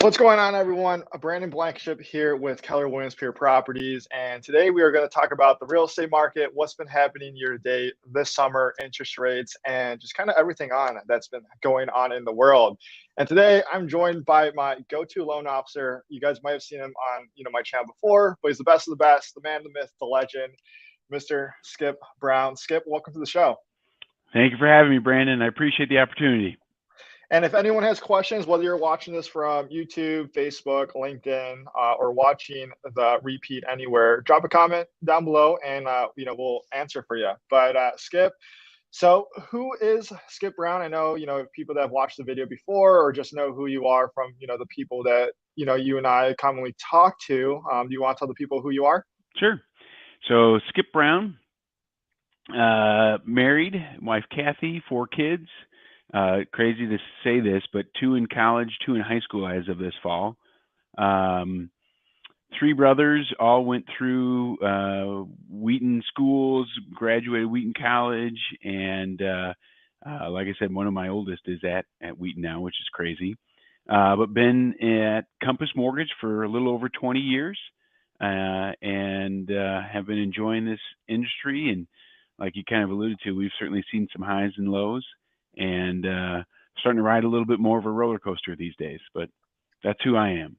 What's going on, everyone? Brandon Blankenship here with Keller Properties, and today we are going to talk about the real estate market, what's been happening year to date, this summer, interest rates, and just kind of everything on that's been going on in the world. And today I'm joined by my go-to loan officer. You guys might have seen him on my channel before, but he's the best of the best, the man, the myth, the legend, Mr. Skip Brown. Skip, welcome to the show. Thank you for having me, Brandon. I appreciate the opportunity. And if anyone has questions, whether you're watching this from YouTube, Facebook, LinkedIn, or watching the repeat anywhere, drop a comment down below and we'll answer for you. But Skip, so who is Skip Brown? I know, people that have watched the video before or just know who you are from, the people that, you and I commonly talk to. Do you want to tell the people who you are? Sure. So Skip Brown, married, wife Kathy, 4 kids. Crazy to say this, but 2 in college, 2 in high school as of this fall. 3 brothers all went through Wheaton schools, graduated Wheaton College, and like I said, one of my oldest is at Wheaton now, which is crazy. But been at Compass Mortgage for a little over 20 years, and have been enjoying this industry. And like you kind of alluded to, we've certainly seen some highs and lows, and starting to ride a little bit more of a roller coaster these days, but that's who I am.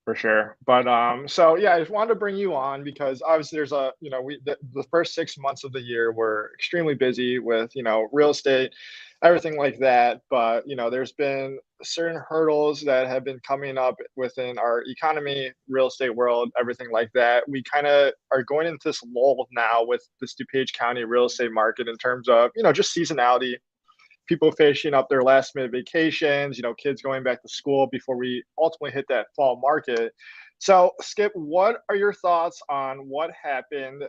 For sure. But so yeah, I just wanted to bring you on because obviously there's the first 6 months of the year were extremely busy with, real estate, everything like that. But, there's been certain hurdles that have been coming up within our economy, real estate world, everything like that. We kind of are going into this lull now with this DuPage County real estate market in terms of, just seasonality, people finishing up their last minute vacations, kids going back to school before we ultimately hit that fall market. So, Skip, what are your thoughts on what happened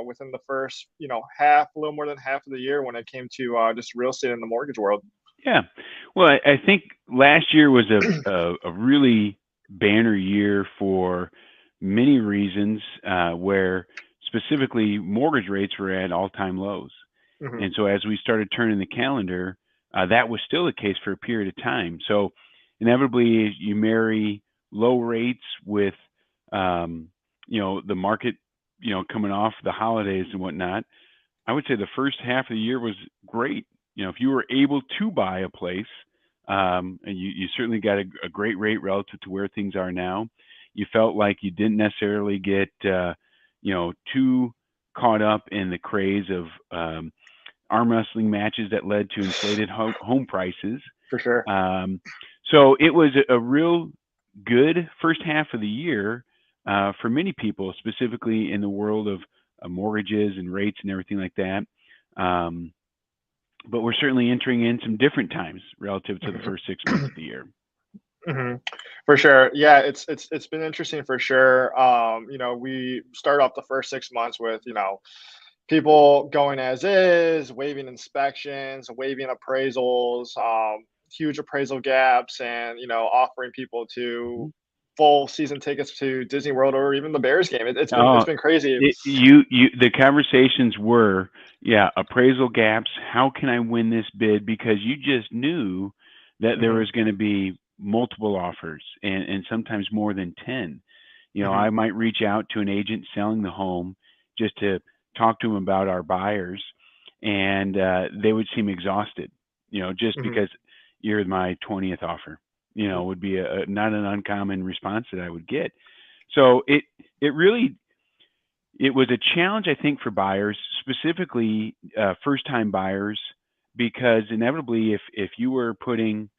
within the first, a little more than half of the year when it came to just real estate in the mortgage world? Yeah. Well, I think last year was a really banner year for many reasons, where specifically mortgage rates were at all-time lows. Mm-hmm. And so as we started turning the calendar, that was still the case for a period of time. So inevitably, you marry low rates with, the market, coming off the holidays and whatnot. I would say the first half of the year was great. If you were able to buy a place, and you certainly got a great rate relative to where things are now, you felt like you didn't necessarily get, too caught up in the craze of arm wrestling matches that led to inflated home prices. For sure. So it was a real good first half of the year for many people, specifically in the world of mortgages and rates and everything like that. But we're certainly entering in some different times relative to the first 6 months of the year. Mm-hmm. For sure. Yeah, it's been interesting for sure. We start off the first 6 months with, people going as is, waiving inspections, waiving appraisals, huge appraisal gaps, and offering people to full season tickets to Disney World or even the Bears game. It's been crazy. The conversations were, appraisal gaps. How can I win this bid? Because you just knew that there was going to be multiple offers and sometimes more than 10. I might reach out to an agent selling the home just to talk to them about our buyers, and they would seem exhausted, just because you're my 20th offer, would be not an uncommon response that I would get. So it was a challenge, I think, for buyers, specifically first-time buyers, because inevitably if you were putting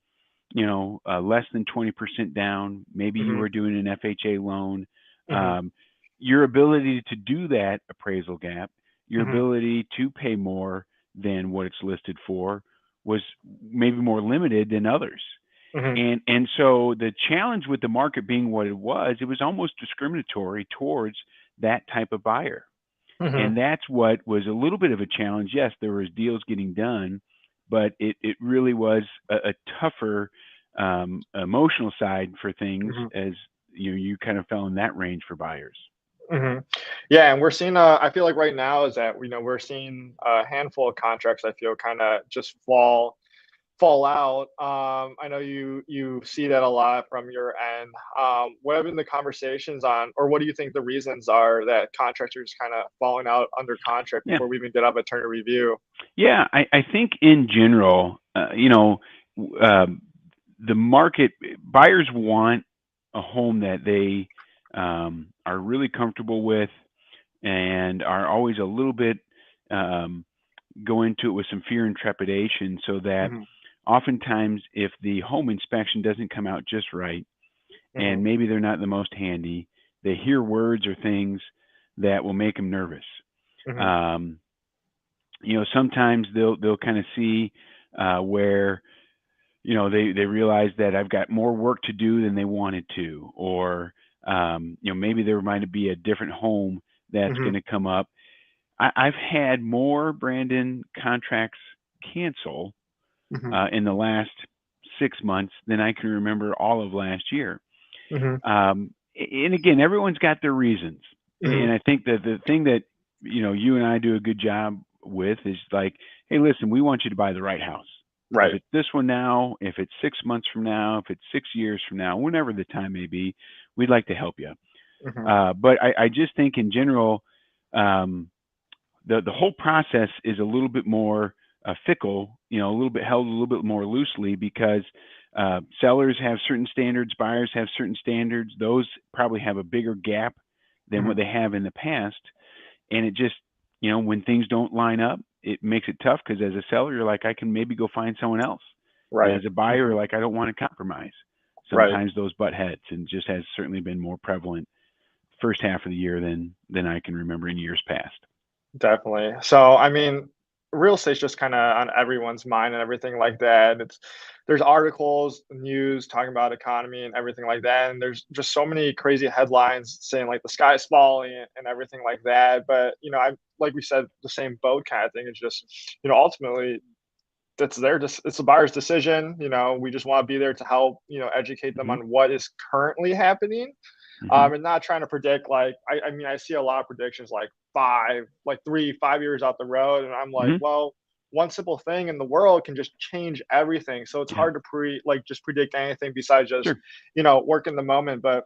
less than 20% down, maybe you were doing an FHA loan, your ability to do that appraisal gap, your ability to pay more than what it's listed for was maybe more limited than others. And so the challenge with the market being what it was almost discriminatory towards that type of buyer. And that's what was a little bit of a challenge. Yes, there was deals getting done, but it really was a tougher emotional side for things, as you kind of fell in that range for buyers. Yeah, and we're seeing I feel like right now is that we're seeing a handful of contracts I feel kind of just fall fall out. I know you see that a lot from your end. What have been the conversations on, or what do you think the reasons are that contractors kind of falling out under contract Yeah. before we even get up a turn of review? Yeah, I think in general, the market buyers want a home that they are really comfortable with and are always a little bit um, go into it with some fear and trepidation, so that Hmm. oftentimes if the home inspection doesn't come out just right Hmm. and maybe they're not the most handy, they hear words or things that will make them nervous. Hmm. Um, sometimes they'll kind of see where they realize that I've got more work to do than they wanted to, or maybe there might be a different home that's Hmm. going to come up. I've had more Brandon contracts cancel Hmm. in the last 6 months than I can remember all of last year. Hmm. And again, everyone's got their reasons, Hmm. and I think that the thing that you and I do a good job with is like, hey, listen, we want you to buy the right house. If Right. it's this one now, if it's 6 months from now, if it's 6 years from now, whenever the time may be, we'd like to help you. Hmm. But I just think in general, um, the whole process is a little bit more fickle, a little bit held a little bit more loosely, because sellers have certain standards, buyers have certain standards. Those probably have a bigger gap than Hmm. what they have in the past, and it just when things don't line up, it makes it tough, because as a seller, you're like, I can maybe go find someone else, and Right. as a buyer, Hmm. like, I don't want to compromise. Right. Sometimes those butt heads, and just has certainly been more prevalent first half of the year than I can remember in years past. Definitely. So, I mean, real estate's just kinda on everyone's mind and everything like that. There's articles, news talking about economy and everything like that, and there's just so many crazy headlines saying, like, the sky is falling and everything like that, but, I like we said, the same boat kinda thing. It's just, ultimately, it's the buyer's decision. We just wanna be there to help, educate them Hmm. on what is currently happening, Hmm. and not trying to predict, like, I mean, I see a lot of predictions like 3, 5 years out the road, and I'm like, Hmm. well, one simple thing in the world can just change everything. So it's Yeah, hard to just predict anything besides just, sure. work in the moment. But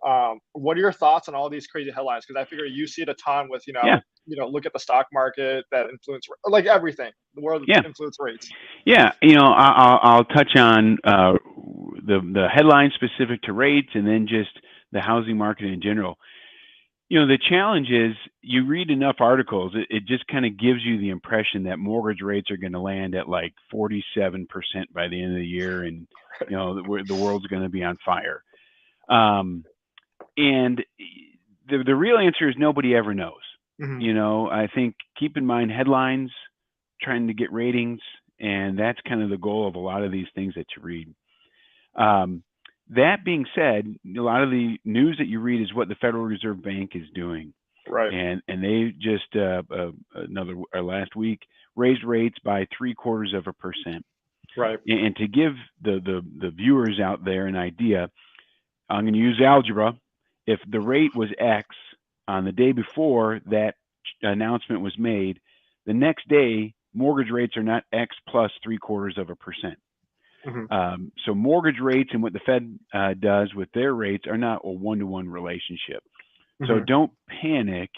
what are your thoughts on all these crazy headlines? Because I figure you see it a ton with, Yeah, look at the stock market that influence, like, everything, the world yeah, influence rates. yeah. I'll touch on the headline specific to rates, and then just the housing market in general. The challenge is, you read enough articles, it just kind of gives you the impression that mortgage rates are going to land at like 47% by the end of the year, and the world's going to be on fire. Um, and the real answer is nobody ever knows. Hmm. I think, keep in mind headlines, trying to get ratings, and that's kind of the goal of a lot of these things that you read. Um, that being said, a lot of the news that you read is what the Federal Reserve Bank is doing, Right. and they just another last week raised rates by 3/4%. Right. And to give the viewers out there an idea, I'm going to use algebra. If the rate was X on the day before that announcement was made, the next day mortgage rates are not X plus 3/4%. Hmm. So mortgage rates and what the Fed does with their rates are not a one-to-one relationship. So Hmm. don't panic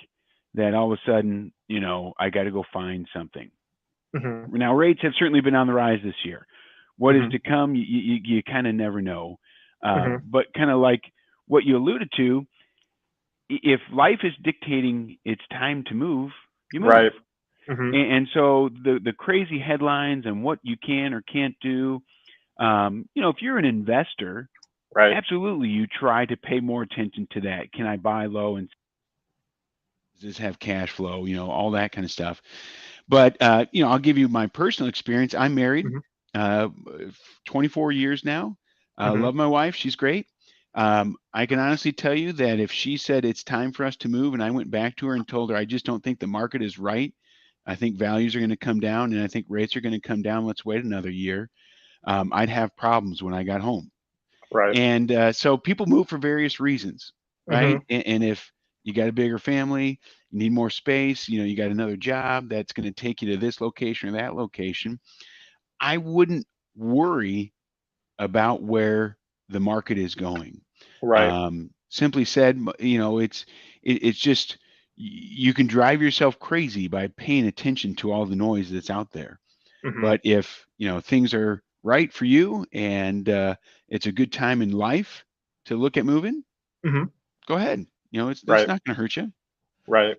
that all of a sudden, I got to go find something. Hmm. Now, rates have certainly been on the rise this year. What is Hmm. to come, you kind of never know. Hmm. But kind of like what you alluded to, if life is dictating it's time to move, you move. Right. Hmm. And so the crazy headlines and what you can or can't do, if you're an investor, Right. absolutely you try to pay more attention to that. Can I buy low, and does this have cash flow? All that kind of stuff. But I'll give you my personal experience. I'm married, Hmm. uh, 24 years now. Hmm. Love my wife; she's great. I can honestly tell you that if she said it's time for us to move, and I went back to her and told her I just don't think the market is right, I think values are going to come down, and I think rates are going to come down. Let's wait another year. I'd have problems when I got home. Right. And so people move for various reasons, right? Hmm. And if you got a bigger family, you need more space, you got another job that's going to take you to this location or that location, I wouldn't worry about where the market is going. Right. Simply said, it's just you can drive yourself crazy by paying attention to all the noise that's out there. Hmm. But if things are right for you and it's a good time in life to look at moving, Hmm. go ahead. It's Right. not going to hurt you. Right.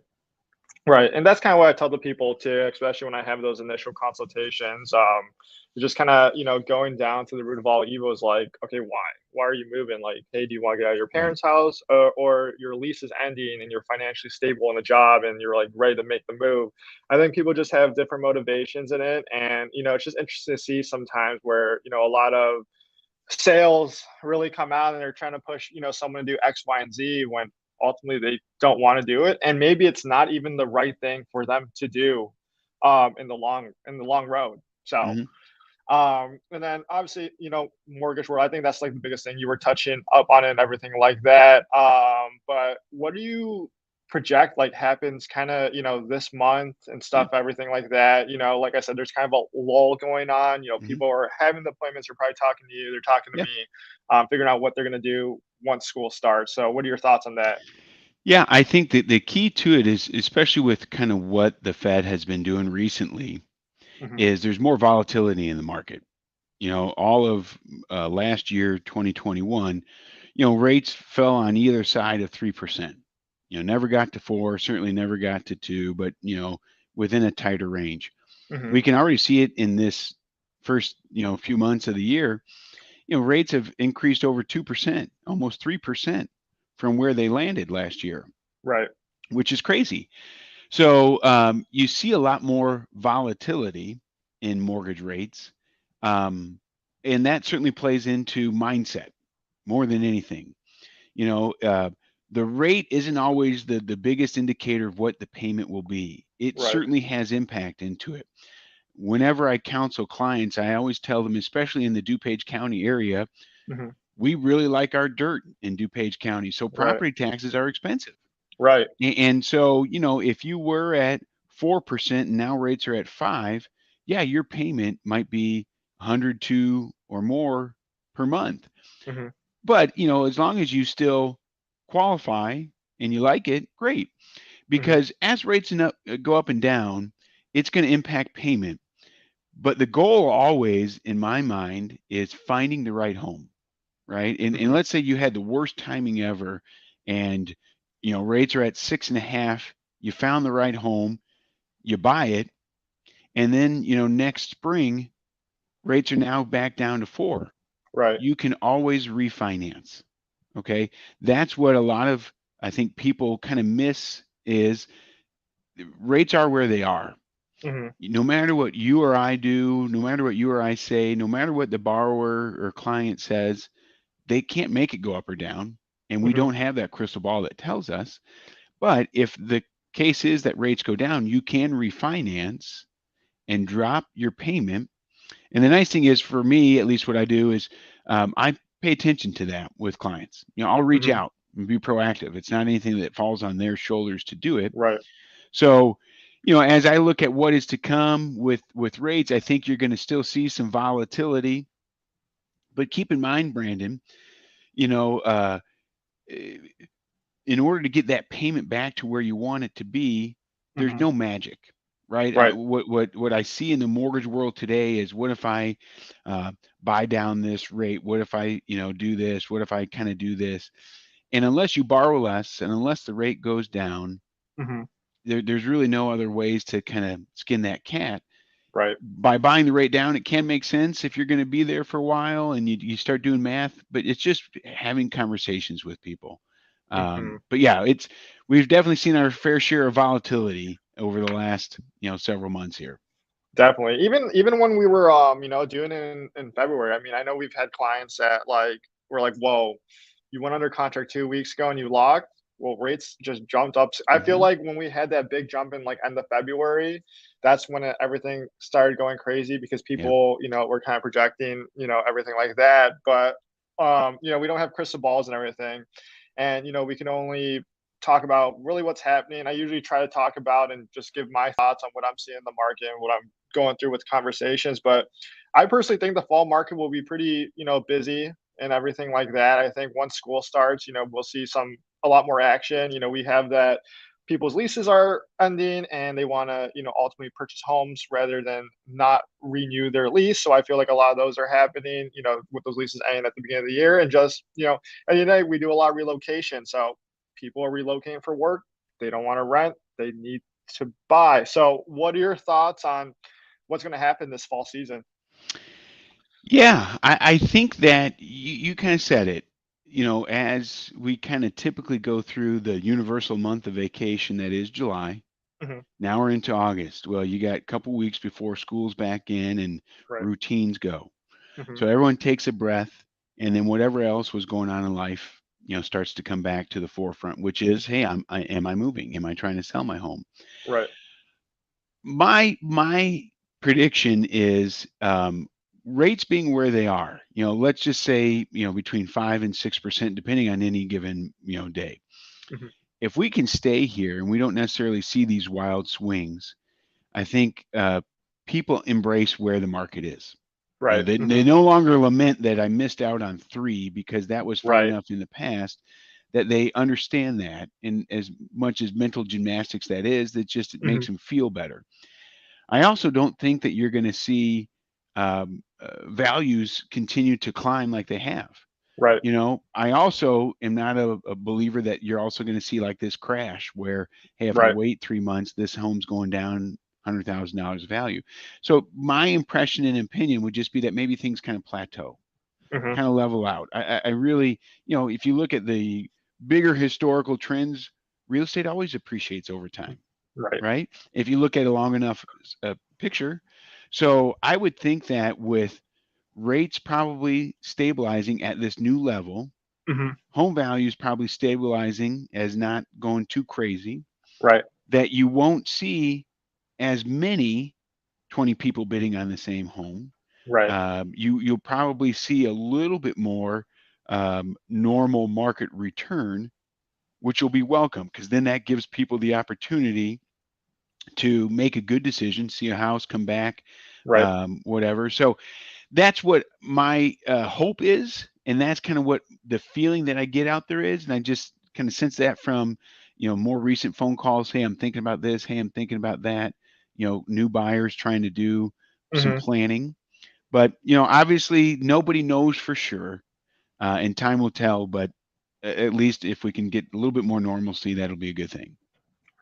Right, and that's kinda what I tell the people too, especially when I have those initial consultations, just kinda, going down to the root of all evil is like, "Okay, why? Why are you moving?" Like, "Hey, do you wanna get out of your Right. parents' house, or your lease is ending and you're financially stable in a job and you're, like, ready to make the move?" I think people just have different motivations in it, and, it's just interesting to see sometimes where, a lot of sales really come out and they're trying to push, someone to do X, Y, and Z when ultimately they don't want to do it. And maybe it's not even the right thing for them to do in the long road. So Hmm. and then obviously, mortgage world, I think that's like the biggest thing you were touching up on it and everything like that. But what do you project like happens kind of, this month and Yeah. stuff, everything like that? Like I said, there's kind of a lull going on. Hmm. People are having the appointments, they're probably talking to you, they're talking to Yeah. me, figuring out what they're gonna do once school starts. So what are your thoughts on that? Yeah, I think that the key to it is, especially with kind of what the Fed has been doing recently, Hmm. is there's more volatility in the market. All of last year, 2021, rates fell on either side of 3%. Never got to four, certainly never got to two, but, within a tighter range. Hmm. We can already see it in this first, few months of the year. Rates have increased over 2%, almost 3% from where they landed last year, Right. which is crazy. So you see a lot more volatility in mortgage rates. Um, and that certainly plays into mindset more than anything. You know, uh, the rate isn't always the biggest indicator of what the payment will be. It Right. certainly has impact into it. Whenever I counsel clients, I always tell them, especially in the DuPage County area, Hmm. we really like our dirt in DuPage County. So Right. property taxes are expensive. Right. And so, if you were at 4% and now rates are at 5, yeah, your payment might be 102 or more per month. Hmm. But, as long as you still qualify and you like it, great. Hmm. Because as rates go up and down, it's going to impact payment. But the goal always, in my mind, is finding the right home, right? And Hmm. let's say you had the worst timing ever, and rates are at 6.5. You found the right home, you buy it, and then next spring rates are now back down to 4. Right. You can always refinance. Okay, that's what a lot of I think people kind of miss is rates are where they are. Hmm. No matter what you or I do, no matter what you or I say, no matter what the borrower or client says, they can't make it go up or down, and we Hmm. don't have that crystal ball that tells us. But if the case is that rates go down, you can refinance and drop your payment. And the nice thing is, for me, at least what I do is I pay attention to that with clients. I'll reach Hmm. out and be proactive. It's not anything that falls on their shoulders to do it. Right. So, as I look at what is to come with rates, I think you're going to still see some volatility. But keep in mind, Brandon, you know, uh, in order to get that payment back to where you want it to be, there's Hmm. no magic, right? Right. What I see in the mortgage world today is, what if I uh, buy down this rate? What if I do this? What if I kind of do this? And unless you borrow less, and unless the rate goes down, Hmm. there's really no other ways to kind of skin that cat. Right. By buying the rate down, it can make sense if you're going to be there for a while and you start doing math, but it's just having conversations with people. Hmm. But yeah, we've definitely seen our fair share of volatility over the last several months here. Definitely. Even when we were doing it in February, I mean, I know we've had clients that like were like, "Whoa, you went under contract 2 weeks ago and you locked?" Well, rates just jumped up. I feel Hmm. like when we had that big jump in like end of February, that's when everything started going crazy because Yeah. people, were kind of projecting, everything like that. But we don't have crystal balls and everything. And we can only talk about really what's happening. I usually try to talk about and just give my thoughts on what I'm seeing in the market and what I'm going through with conversations. But I personally think the fall market will be pretty, busy and everything like that. I think once school starts, we'll see a lot more action. We have that people's leases are ending and they want to, ultimately purchase homes rather than not renew their lease. So I feel like a lot of those are happening, with those leases ending at the beginning of the year. And just, at the end of the day, we do a lot of relocation. So people are relocating for work. They don't want to rent. They need to buy. So what are your thoughts on what's going to happen this fall season? Yeah, I think that you kind of said it. As we kind of typically go through the universal month of vacation that is July, Mhm. now we're into August. Well, you got a couple weeks before school's back in and Right. routines go. Mhm. So everyone takes a breath, and then whatever else was going on in life, starts to come back to the forefront, which is, hey, am I moving? Am I trying to sell my home? Right. My prediction is rates being where they are. Let's just say between 5 and 6%, depending on any given day. Mhm. If we can stay here and we don't necessarily see these wild swings, I think people embrace where the market is. Right. They Mhm. no longer lament that I missed out on three because that was fine Right. enough in the past. That they understand that, and as much as mental gymnastics that is, that just it makes Mhm. them feel better. I also don't think that you're going to see values continue to climb like they have. Right. I also am not a believer that you're also going to see like this crash where, hey, if I Right. wait 3 months, this home's going down $100,000 value. So my impression and opinion would just be that maybe things kind of plateau, Mhm. kind of level out. I really, if you look at the bigger historical trends, real estate always appreciates over time, Right. right? If you look at a long enough picture. So I would think that with rates probably stabilizing at this new level, Mhm. home values probably stabilizing as not going too crazy, Right. that you won't see as many 20 people bidding on the same home. Right. You'll probably see a little bit more normal market return, which will be welcome because then that gives people the opportunity to make a good decision, see a house come back, Right. whatever. So that's what my hope is, and that's kind of what the feeling that I get out there is, and I just kind of sense that from more recent phone calls. Hey, I'm thinking about this. Hey, I'm thinking about that. New buyers trying to do some Mhm. planning, but obviously nobody knows for sure, and time will tell. But at least if we can get a little bit more normalcy, that'll be a good thing.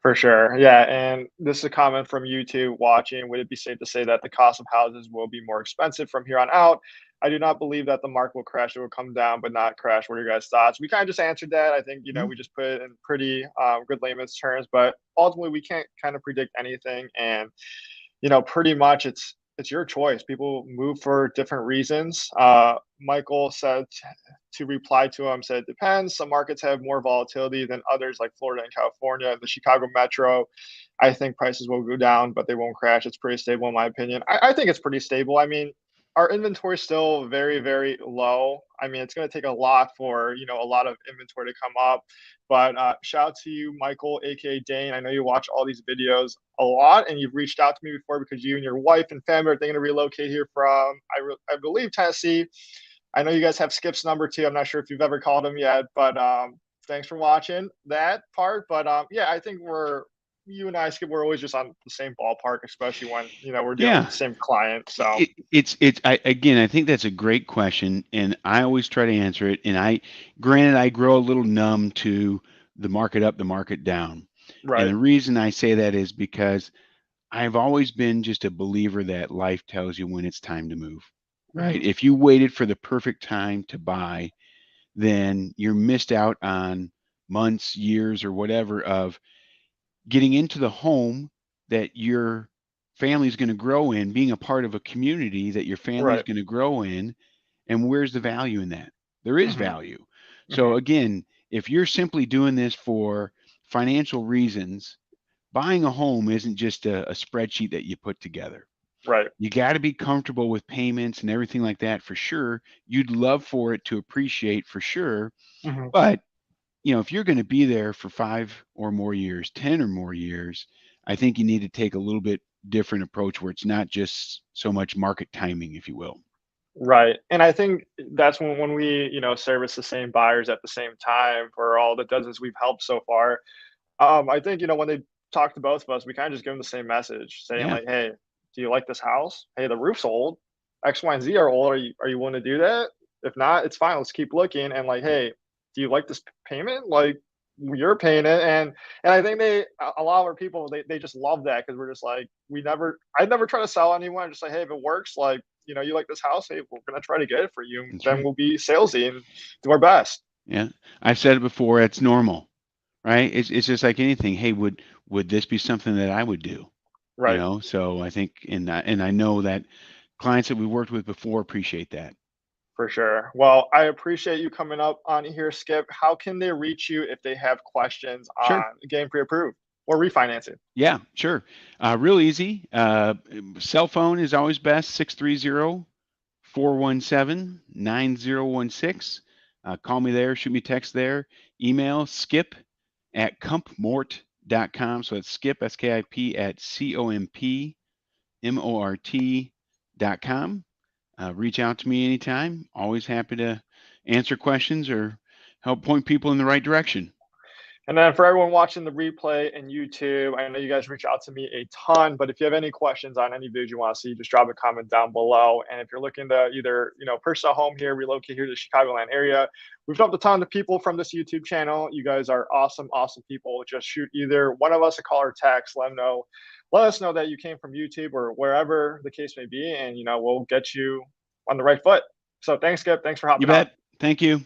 For sure. Yeah, and this is a comment from you too watching. Would it be safe to say that the cost of houses will be more expensive from here on out? I do not believe that the market will crash. It will come down, but not crash. What are your guys' thoughts? We kind of just answered that. I think, Mhm. we just put it in pretty good layman's terms, but ultimately we can't kind of predict anything. And pretty much it's your choice. People move for different reasons. Michael said to reply to him, said, depends. Some markets have more volatility than others, like Florida and California. The Chicago metro, I think prices will go down, but they won't crash. It's pretty stable, in my opinion. I think it's pretty stable. I mean, our inventory is still very, very low. I mean, it's going to take a lot for, a lot of inventory to come up. But shout out to you, Michael, aka Dane. I know you watch all these videos a lot, and you've reached out to me before because you and your wife and family are thinking to relocate here from, I believe, Tennessee. I know you guys have Skip's number too. I'm not sure if you've ever called him yet, but thanks for watching that part. But yeah, I think you and I, Skip, we're always just on the same ballpark, especially when we're dealing with Yeah, the same client. So again, I think that's a great question, and I always try to answer it. And granted, I grow a little numb to the market up, the market down. And right. the reason I say that is because I've always been just a believer that life tells you when it's time to move, right? Hmm. If you waited for the perfect time to buy, then you're missed out on months, years, or whatever of getting into the home that your family is going to grow in, being a part of a community that your family is Right. going to grow in, and where's the value in that? There is Hmm. value. So Hmm. again, if you're simply doing this for financial reasons, buying a home isn't just a spreadsheet that you put together. Right. You got to be comfortable with payments and everything like that for sure. You'd love for it to appreciate for sure, Hmm. but if you're going to be there for 5 or more years, 10 or more years, I think you need to take a little bit different approach where it's not just so much market timing, if you will. Right, and I think that's when we, service the same buyers at the same time for all the dozens we've helped so far. I think, when they talk to both of us, we kinda just give them the same message saying Yeah, like, "Hey, do you like this house? Hey, the roof's old. X, Y, and Z are old. Are you willing to do that? If not, it's fine. Let's keep looking." And like, "Hey, do you like this payment? Like, you're paying it." And I think a lot of our people, they just love that because we're just like, I never try to sell anyone. Just like, "Hey, if it works, like, you like this house, hey, we're gonna try to get it for you. that's Then right. we'll be salesy and do our best." Yeah, I've said it before. It's normal, right? It's just like anything. Hey, would this be something that I would do? You Right. know, so I think, and I know that clients that we worked with before appreciate that. For sure. Well, I appreciate you coming up on here, Skip. How can they reach you if they have questions Sure. on getting pre-approved or refinancing? Yeah, sure. Real easy. Cell phone is always best. 630-417-9016. Call me there, shoot me a text there. Email skip@compmort.com. So it's skip, SKIP, at COMPMORT.com. Reach out to me anytime. Always happy to answer questions or help point people in the right direction. And then for everyone watching the replay and YouTube, I know you guys reach out to me a ton, but if you have any questions on any videos you want to see, just drop a comment down below. And if you're looking to either, purchase a home here, relocate here to the Chicagoland area, we've helped a ton of people from this YouTube channel. You guys are awesome, awesome people. Just shoot either one of us a call or text, let us know that you came from YouTube or wherever the case may be, and we'll get you on the right foot. So thanks, Skip. Thanks for You hopping on. bet. Thank you.